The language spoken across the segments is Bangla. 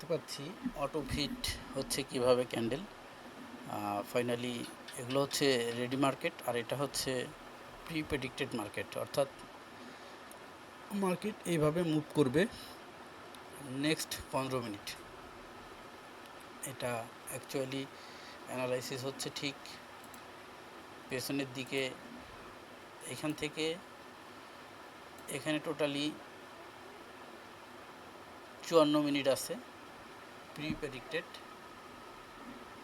দেখতে পাচ্ছি অটো ফিট হচ্ছে কিভাবে ক্যান্ডেল। ফাইনালি এগুলো হচ্ছে রেডি মার্কেট, আর এটা হচ্ছে প্রি প্রেডিক্টেড মার্কেট, অর্থাৎ মার্কেট এইভাবে মুভ করবে নেক্সট 15 মিনিট। এটা অ্যাকচুয়ালি অ্যানালাইসিস হচ্ছে ঠিক পেছনের দিকে। এখান থেকে এখানে টোটালি 54 মিনিট আছে প্রি প্রেডিক্টেড।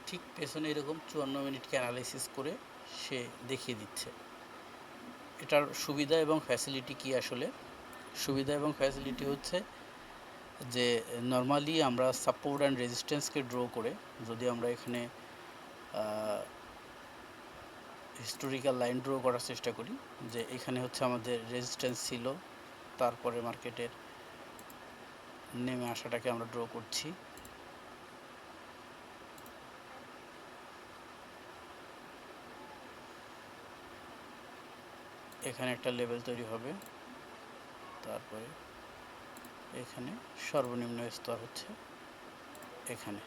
ঠিক পেছনে এরকম 54 মিনিটকে অ্যানালাইসিস করে সে দেখিয়ে দিচ্ছে। এটার সুবিধা এবং ফ্যাসিলিটি কি? আসলে সুবিধা এবং ফ্যাসিলিটি হচ্ছে যে নর্মালি আমরা সাপোর্ট অ্যান্ড রেজিস্ট্যান্সকে ড্র করে যদি আমরা এখানে হিস্টোরিক্যাল লাইন ড্র করার চেষ্টা করি, যে এখানে হচ্ছে আমাদের রেজিস্ট্যান্স ছিল, তারপরে মার্কেটের নেমে আসাটাকে আমরা ড্র করছি। এখানে একটা লেভেল তৈরি হবে, তারপরে এখানে সর্বনিম্ন স্তর হচ্ছে এখানে।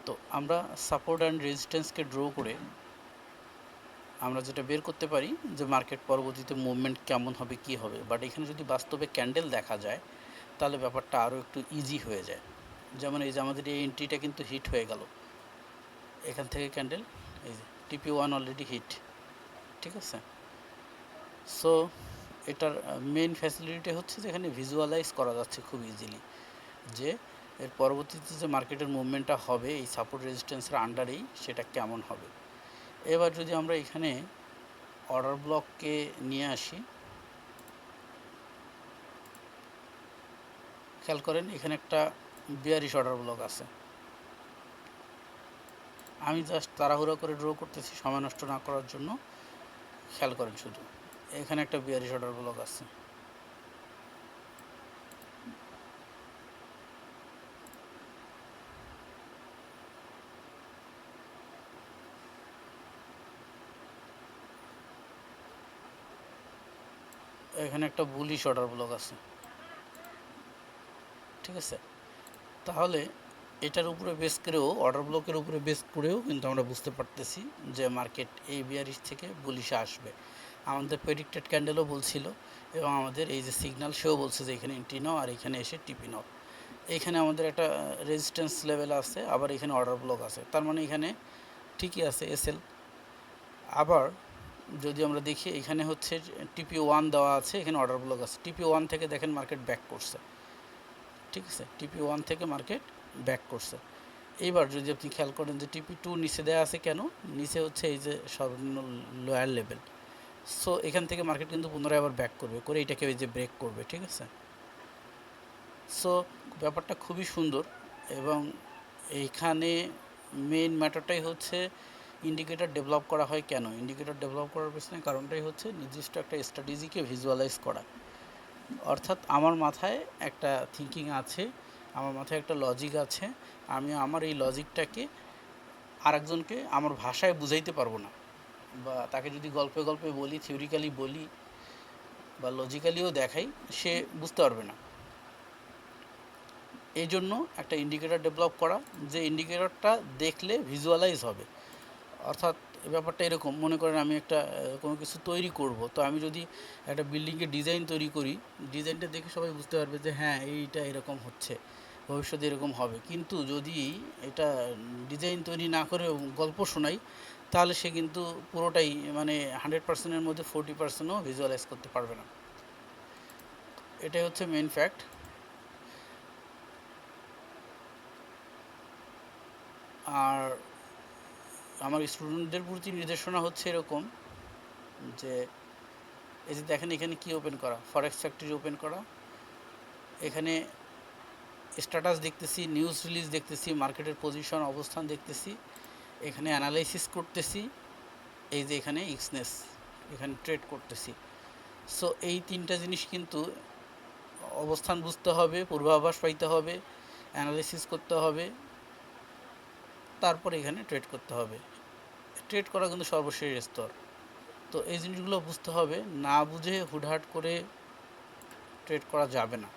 তো আমরা সাপোর্ট অ্যান্ড রেজিস্ট্যান্সকে ড্র করে আমরা যেটা বের করতে পারি যে মার্কেট পরবর্তীতে মুভমেন্ট কেমন হবে, কি হবে। বাট এখানে যদি বাস্তবে ক্যান্ডেল দেখা যায় তাহলে ব্যাপারটা আরও একটু ইজি হয়ে যায়। যেমন এই যে আমাদের এই এন্ট্রিটা কিন্তু হিট হয়ে গেল, এখান থেকে ক্যান্ডেল এই যে TP1 অলরেডি হিট, ঠিক আছে। সো এটার মেইন ফ্যাসিলিটি হচ্ছে যে এখানে ভিজুয়ালাইজ করা যাচ্ছে খুব ইজিলি যে এর পরবর্তীতে যে মার্কেটের মুভমেন্টটা হবে এই সাপোর্ট রেজিস্ট্যান্সের আন্ডারেই সেটা কেমন হবে। এবার যদি আমরা এখানে অর্ডার ব্লককে নিয়ে আসি, খেয়াল করেন এখানে একটা বিয়ারিশ অর্ডার ব্লক আছে। আমি জাস্ট তাড়াহুড়ো করে ড্র করতেছি সময় নষ্ট না করার জন্য। খেয়াল করেন শুধু এখানে একটা বিয়ারিশ অর্ডার ব্লক আছে। এখানে একটা বুলিশ অর্ডার ব্লক আছে, ঠিক আছে। তাহলে এটার উপরে বেস করেও, অর্ডার ব্লকের উপরে বেস করেও কিন্তু আমরা বুঝতে পারতেছি যে মার্কেট এই বিয়ারিশ থেকে বুলিশে আসবে। আমাদের প্রেডিক্টেড ক্যান্ডেলও বলছিল এবং আমাদের এই যে সিগন্যাল সেও বলছে যে এখানে এন্ট্রি নাও আর এখানে এসে টিপি নাও। এইখানে আমাদের একটা রেজিস্ট্যান্স লেভেল আছে, আবার এখানে অর্ডার ব্লক আছে, তার মানে এখানে ঠিকই আছে এসএল। আবার যদি আমরা দেখি এখানে হচ্ছে TP1 দেওয়া আছে, এখানে অর্ডার ব্লক আছে। TP1 থেকে দেখেন মার্কেট ব্যাক করছে, ঠিক আছে। TP1 থেকে মার্কেট ব্যাক করছে। এইবার যদি আপনি খেয়াল করেন যে TP2 নিচে দেওয়া আছে, কেন নিচে হচ্ছে এই যে সর্বনিম্ন লোয়ার লেভেল। সো এখান থেকে মার্কেট কিন্তু পুনরায় আবার ব্যাক করবে, করে এটাকে এই যে ব্রেক করবে, ঠিক আছে। সো ব্যাপারটা খুবই সুন্দর। এবং এইখানে মেইন ম্যাটারটাই হচ্ছে ইন্ডিকেটর ডেভেলপ করা হয় কেন। ইন্ডিকেটর ডেভেলপ করার পেছনে কারণটাই হচ্ছে নির্দিষ্ট একটা স্ট্র্যাটেজিকে ভিজুয়ালাইজ করা। অর্থাৎ আমার মাথায় একটা থিঙ্কিং আছে, আমার মাথায় একটা লজিক আছে, আমি আমার এই লজিকটাকে আরেকজনকে আমার ভাষায় বুঝাইতে পারবো না, বা তাকে যদি গল্পে গল্পে বলি, থিওরিক্যালি বলি বা লজিক্যালিও দেখাই, সে বুঝতে পারবে না। এই জন্য একটা ইন্ডিকেটর ডেভেলপ করা, যে ইন্ডিকেটরটা দেখলে ভিজুয়ালাইজ হবে। অর্থাৎ ব্যাপারটা এরকম, মনে করেন আমি একটা কোনো কিছু তৈরি করব, তো আমি যদি একটা বিল্ডিংয়ের ডিজাইন তৈরি করি, ডিজাইনটা দেখে সবাই বুঝতে পারবে যে হ্যাঁ এইটা এরকম হচ্ছে, ভবিষ্যতে এরকম হবে। কিন্তু যদি এটা ডিজাইন তৈরি না করে গল্প শোনাই, তাহলে সে কিন্তু পুরোটাই মানে 100%-এর মধ্যে 40%ও ভিজুয়ালাইজ করতে পারবে না। এটাই হচ্ছে মেইন ফ্যাক্ট। আর আমার স্টুডেন্টদের প্রতি নির্দেশনা হচ্ছে এরকম যে এই যে দেখেন এখানে কি ওপেন করা, ফরেক্স ফ্যাক্টরি ওপেন করা, এখানে স্ট্যাটাস দেখতেছি, নিউজ রিলিজ দেখতেছি, মার্কেটের পজিশন অবস্থান দেখতেছি, এখানে অ্যানালাইসিস করতেছি, এই যে এখানে এক্সনেস, এখানে ট্রেড করতেছি। সো এই তিনটা জিনিস কিন্তু অবস্থান বুঝতে হবে, পূর্বাভাস পাইতে হবে, অ্যানালাইসিস করতে হবে, তারপর এখানে ট্রেড করতে হবে। ট্রেড করা কিন্তু সর্বশেষ স্তর। তো এই জিনিসগুলো বুঝতে হবে, না বুঝে হুটহাট করে ট্রেড করা যাবে না।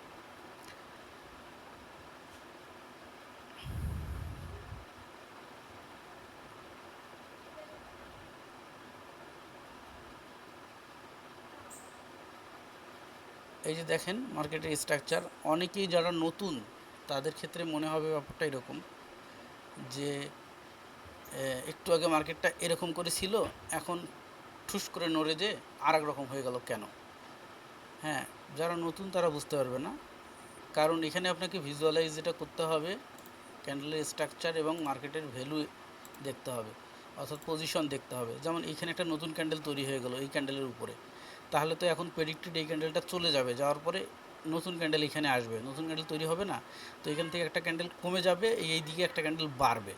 এই যে দেখেন মার্কেটের স্ট্রাকচার, অনেকেই যারা নতুন তাদের ক্ষেত্রে মনে হবে ব্যাপারটা এরকম যে একটু আগে মার্কেটটা এরকম করে ছিল, এখন ঠুস করে নড়ে যে আর এক রকম হয়ে গেল কেন। হ্যাঁ, যারা নতুন তারা বুঝতে পারবে না, কারণ এখানে আপনাকে ভিজুয়ালাইজ যেটা করতে হবে, ক্যান্ডেলের স্ট্রাকচার এবং মার্কেটের ভ্যালু দেখতে হবে, অর্থাৎ পজিশন দেখতে হবে। যেমন এইখানে একটা নতুন ক্যান্ডেল তৈরি হয়ে গেল এই ক্যান্ডেলের উপরে, তাহলে তো এখন প্রেডিক্টেড এই ক্যান্ডেলটা চলে যাবে, যাওয়ার পরে নতুন ক্যান্ডেল এখানে আসবে, নতুন ক্যান্ডেল তৈরি হবে না। তো এখান থেকে একটা ক্যান্ডেল কমে যাবে, এই দিকে একটা ক্যান্ডেল বাড়বে,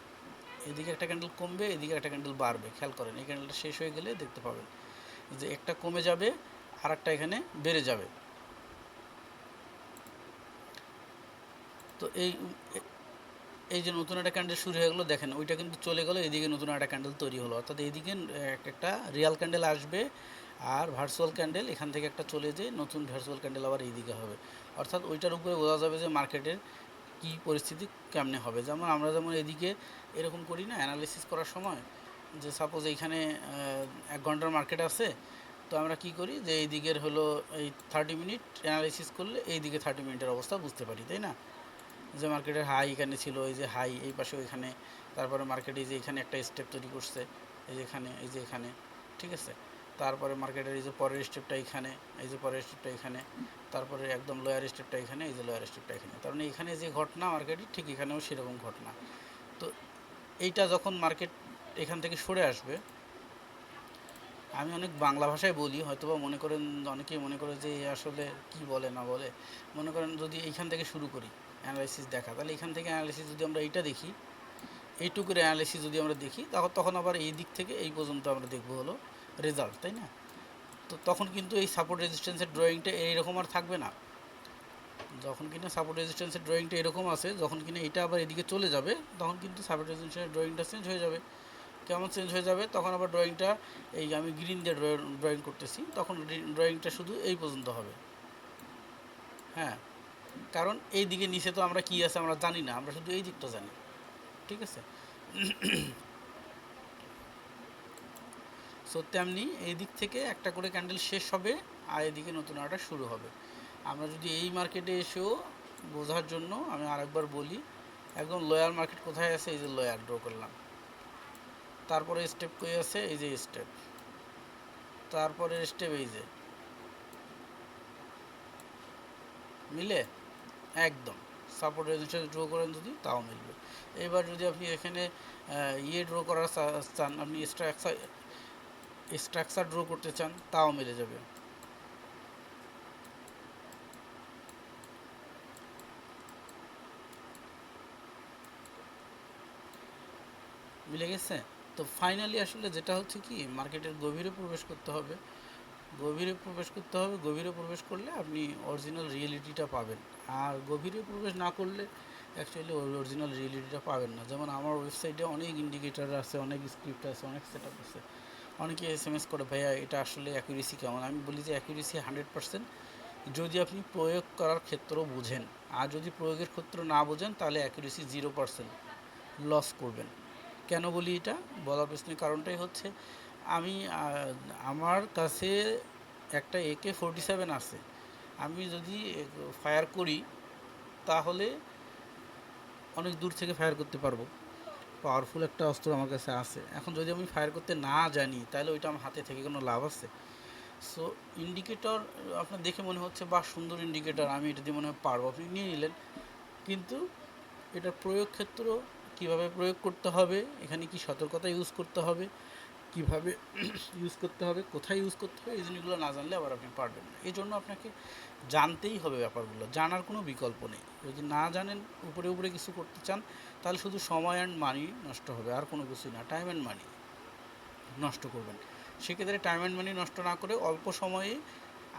এদিকে একটা ক্যান্ডেল কমবে, এদিকে একটা ক্যান্ডেল বাড়বে। খেয়াল করেন, এই ক্যান্ডেলটা শেষ হয়ে গেলে দেখতে পাবেন যে একটা কমে যাবে আর একটা এখানে বেড়ে যাবে। তো এই যে নতুন একটা ক্যান্ডেল শুরু হয়ে গেলো, দেখেন ওইটা কিন্তু চলে গেলো, এদিকে নতুন একটা ক্যান্ডেল তৈরি হলো, অর্থাৎ এইদিকে একটা রিয়াল ক্যান্ডেল আসবে আর ভার্চুয়াল ক্যান্ডেল এখান থেকে একটা চলে যেয়ে নতুন ভার্চুয়াল ক্যান্ডেল আবার এইদিকে হবে। অর্থাৎ ওইটার উপরে বোঝা যাবে যে মার্কেটের কী পরিস্থিতি কেমনে হবে। যেমন আমরা যেমন এদিকে এরকম করি না অ্যানালিসিস করার সময়, যে সাপোজ এইখানে 1 ঘন্টার মার্কেট আছে, তো আমরা কি করি যে এই দিকের হলো এই 30 মিনিট অ্যানালিসিস করলে এই দিকে 30 মিনিটের অবস্থা বুঝতে পারি, তাই না? যে মার্কেটের হাই এখানে ছিল, এই যে হাই এই পাশে ওইখানে, তারপরে মার্কেট এই যে এখানে একটা স্টেপ তৈরি করছে, এই যে এখানে, এই যে এখানে, ঠিক আছে। তারপরে মার্কেটের এই যে পরের স্টেপটা এখানে, এই যে পরের স্টেপটা এখানে, তারপরে একদম লোয়ার স্টেপটা এখানে, এই যে লোয়ার স্টেপটা এখানে। তার মানে এখানে যে ঘটনা মার্কেটের ঠিক এখানেও সেরকম ঘটনা। তো এইটা যখন মার্কেট এখান থেকে সরে আসবে, আমি অনেক বাংলা ভাষায় বলি, হয়তোবা মনে করেন অনেকেই মনে করে যে আসলে কি বলে না বলে। মনে করেন যদি এইখান থেকে শুরু করি অ্যানালাইসিস দেখা, তাহলে এখান থেকে অ্যানালাইসিস যদি আমরা এইটা দেখি, এইটুকুর অ্যানালাইসিস যদি আমরা দেখি, তখন আবার এই দিক থেকে এই পর্যন্ত আমরা দেখবো হলো রেজাল্ট, তাই না? তো তখন কিন্তু এই সাপোর্ট রেজিস্ট্যান্সের ড্রয়িংটা এইরকম আর থাকবে না। যখন কিনা সাপোর্ট রেজিস্ট্যান্সের ড্রয়িংটা এরকম আছে, যখন কিনা এটা আবার এদিকে চলে যাবে, তখন কিন্তু সাপোর্ট রেজিস্ট্যান্সের ড্রয়িংটা চেঞ্জ হয়ে যাবে। কেমন চেঞ্জ হয়ে যাবে? তখন আবার ড্রয়িংটা, এই আমি গ্রিন দিয়ে ড্রয়িং করতেছি, তখন ড্রয়িংটা শুধু এই পর্যন্ত হবে। হ্যাঁ, কারণ এই দিকে নিচে তো আমরা কী আছে আমরা জানি না, আমরা শুধু এই দিকটা জানি, ঠিক আছে। সো তেমনি এই দিক থেকে একটা করে ক্যান্ডেল শেষ হবে আর এদিকে নতুন একটা শুরু হবে। আমরা যদি এই মার্কেটে এসেও বোঝার জন্য আমি আরেকবার বলি, একদম লোয়ার মার্কেট কোথায় আছে, এই যে লোয়ার ড্র করলাম, তারপরে স্টেপ কই আছে, এই যে স্টেপ, তারপরে স্টেপ এই যে মিলে একদম সাপোর্ট রেজিস্ট্যান্স ড্র করেন যদি, তাও মিলবে। এবার যদি আপনি এখানে ড্র করার চান, আপনি স্ট্রাকচার ড্র করতে চান, তাও মিলে যাবে। মিলে গেছে। তো ফাইনালি আসলে যেটা হচ্ছে কি, মার্কেটের গভীরে প্রবেশ করতে হবে, গভীরে প্রবেশ করলে আপনি অরিজিনাল রিয়েলিটিটা পাবেন। আর গভীরে প্রবেশ না করলে অ্যাকচুয়ালি অরিজিনাল রিয়েলিটিটা পাবেন না। যেমন আমার ওয়েবসাইটে অনেক ইন্ডিকেটার আছে, অনেক স্ক্রিপ্ট আছে, অনেক সেট আপ আছে। অনেকে SMS করে, ভাইয়া এটা আসলে অ্যাকুরেসি কেমন? আমি বলি যে অ্যাকুরেসি 100% যদি আপনি প্রয়োগ করার ক্ষেত্র বুঝেন। আর যদি প্রয়োগের ক্ষেত্র না বোঝেন, তাহলে অ্যাকুরেসি 0% লস করবেন। কেন বলি এটা? বলার পেছনের কারণটাই হচ্ছে, আমি আমার কাছে একটা AK-47 আছে, আমি যদি ফায়ার করি তাহলে অনেক দূর থেকে ফায়ার করতে পারবো, পাওয়ারফুল একটা অস্ত্র আমার কাছে আছে। এখন যদি আমি ফায়ার করতে না জানি, তাহলে ওইটা আমার হাতে থেকে কোনো লাভ আছে? সো ইন্ডিকেটর আপনার দেখে মনে হচ্ছে বা সুন্দর ইন্ডিকেটর, আমি এটা দিয়ে মনে হয় পারবো, আপনি নিয়ে নিলেন, কিন্তু এটার প্রয়োগ ক্ষেত্র কীভাবে প্রয়োগ করতে হবে, এখানে কি সতর্কতা ইউজ করতে হবে, কিভাবে ইউজ করতে হবে, কোথায় ইউজ করতে হবে, এই জিনিসগুলো না জানলে আবার আপনি পারবেন না। এই জন্য আপনাকে জানতেই হবে ব্যাপারগুলো, জানার কোনো বিকল্প নেই। যদি না জানেন, উপরে উপরে কিছু করতে চান, তাহলে শুধু সময় অ্যান্ড মানি নষ্ট হবে, আর কোনো কিছুই না। টাইম অ্যান্ড মানি নষ্ট করবেন। সেক্ষেত্রে টাইম অ্যান্ড মানি নষ্ট না করে অল্প সময়ে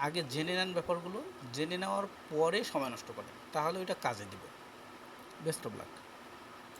আগে জেনে নেন ব্যাপারগুলো, জেনে নেওয়ার পরে সময় নষ্ট করেন, তাহলে ওইটা কাজে দিবে। Best of luck.